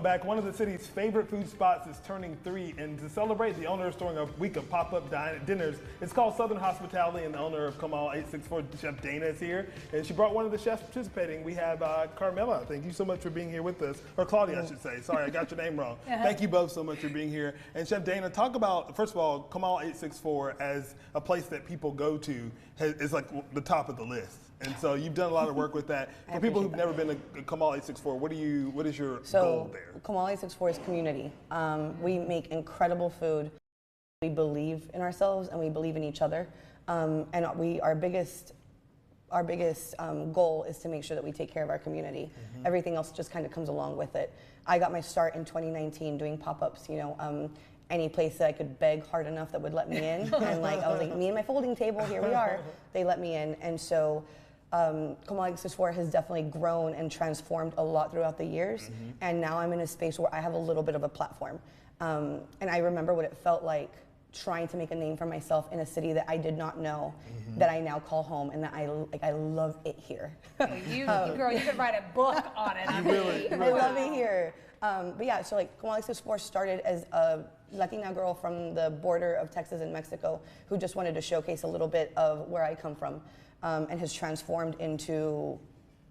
welcome back. One of the city's favorite food spots is turning 3, and to celebrate, the owner is throwing a week of pop-up dinners. It's called Southern Hospitality, and the owner of Comal 864, Chef Dana, is here, and she brought one of the chefs participating. We have Carmela. Thank you so much for being here with us, or Claudia, I should say. Sorry, I got your name wrong. Thank you both so much for being here. And Chef Dana, talk about, first of all, Comal 864 as a place that people go to is like the top of the list. And so you've done a lot of work with that. For people who've never been to Comal 864, what is your goal there? Comal 864 is community. We make incredible food. We believe in ourselves and we believe in each other. And our biggest goal is to make sure that we take care of our community. Everything else just kind of comes along with it. I got my start in 2019 doing pop-ups, any place that I could beg hard enough that would let me in. And I was like, me and my folding table, here we are. They let me in. And so Comal 864 has definitely grown and transformed a lot throughout the years. And now I'm in a space where I have a little bit of a platform. And I remember what it felt like trying to make a name for myself in a city that I did not know, that I now call home, and that I love it here. Girl, you could write a book on it. You really I love it here. But yeah, so Comal 864 started as a Latina girl from the border of Texas and Mexico who just wanted to showcase a little bit of where I come from, and has transformed into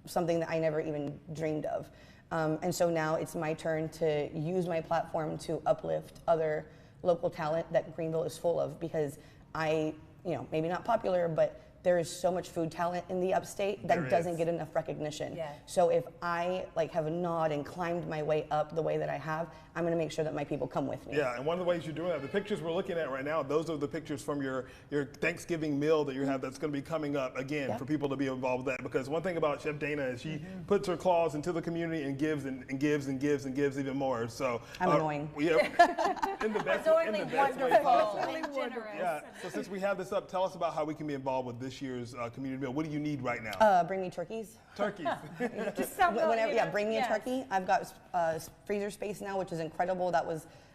something that I never even dreamed of. And so now it's my turn to use my platform to uplift other local talent that Greenville is full of, because maybe not popular, but there is so much food talent in the upstate that doesn't get enough recognition. So if I have gnawed and climbed my way up the way that I have, I'm going to make sure that my people come with me. Yeah, and one of the ways you're doing that, the pictures we're looking at right now, those are the pictures from your Thanksgiving meal that you have that's going to be coming up again for people to be involved with that. Because one thing about Chef Dana is she puts her claws into the community and gives and gives and gives and gives even more. So I'm annoying. Yeah, in the best way possible. Generous. Yeah. So since we have this up, tell us about how we can be involved with this year's community meal. What do you need right now? Bring me turkeys. Turkeys. Just whenever, bring me a turkey. I've got freezer space now, which is incredible. That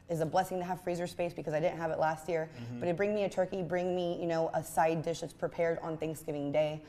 is a blessing to have freezer space because I didn't have it last year. But bring me a turkey, bring me a side dish that's prepared on Thanksgiving Day.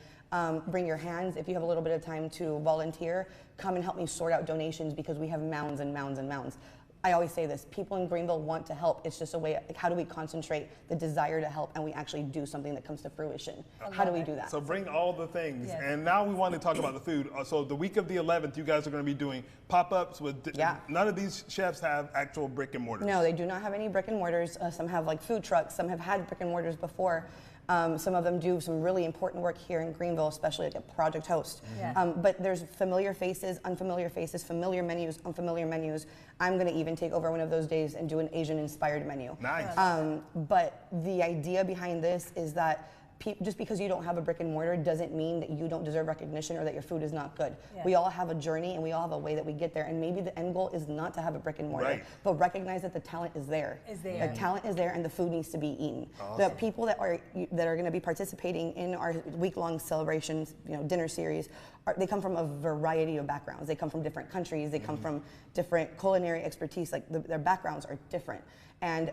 Bring your hands. If you have a little bit of time to volunteer, come and help me sort out donations because we have mounds and mounds and mounds. I always say this, people in Greenville want to help. It's just a way, how do we concentrate the desire to help and we actually do something that comes to fruition? How do we do that? So bring all the things. And now we want to talk about the food. So the week of the 11th, you guys are going to be doing pop-ups with, none of these chefs have actual brick and mortars. No, they do not have any brick and mortars. Some have food trucks, some have had brick and mortars before. Some of them do some really important work here in Greenville, especially at Project Host. But there's familiar faces, unfamiliar faces, familiar menus, unfamiliar menus. I'm going to even take over one of those days and do an Asian-inspired menu. Nice. But the idea behind this is that just because you don't have a brick and mortar doesn't mean that you don't deserve recognition or that your food is not good. We all have a journey and we all have a way that we get there, and maybe the end goal is not to have a brick and mortar, but recognize that the talent is there. The talent is there and the food needs to be eaten. The people that are going to be participating in our week-long celebrations, dinner series, they come from a variety of backgrounds. They come from different countries. They come from different culinary expertise. Their backgrounds are different, and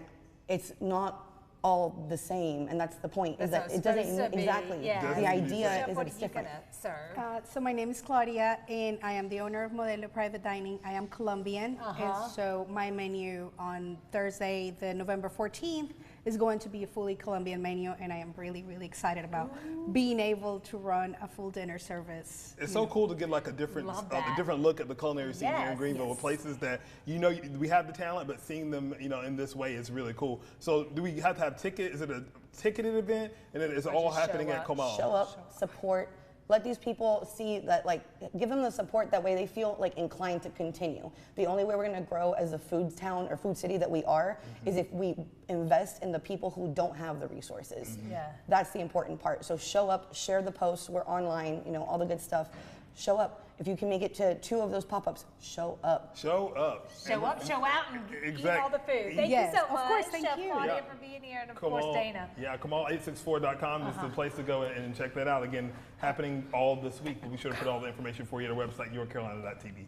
it's not all the same, and that's the point. Is that it doesn't exactly. The idea is that it's different. So my name is Claudia, and I am the owner of Modelo Private Dining. I am Colombian, and so my menu on Thursday, the November 14th, is going to be a fully Colombian menu, and I am really, really excited about being able to run a full dinner service. It's so cool to get a different look at the culinary scene here in Greenville, with places that we have the talent, but seeing them in this way is really cool. So do we have to have tickets? Is it a ticketed event, and then it's all happening at Comal? Show up, support. Let these people see that, give them the support, that way they feel inclined to continue. The only way we're going to grow as a food town or food city that we are is if we invest in the people who don't have the resources. That's the important part. So show up, share the posts, we're online, all the good stuff. Show up. If you can make it to 2 of those pop-ups, show up. Show up. Show up, show out, and eat all the food. Thank you so much, of course, thank Chef you. Claudia, for being here, and of course, Dana. Yeah, Comal864.com is the place to go and check that out. Again, happening all this week. We'll be sure to put all the information for you at our website, yourcarolina.tv.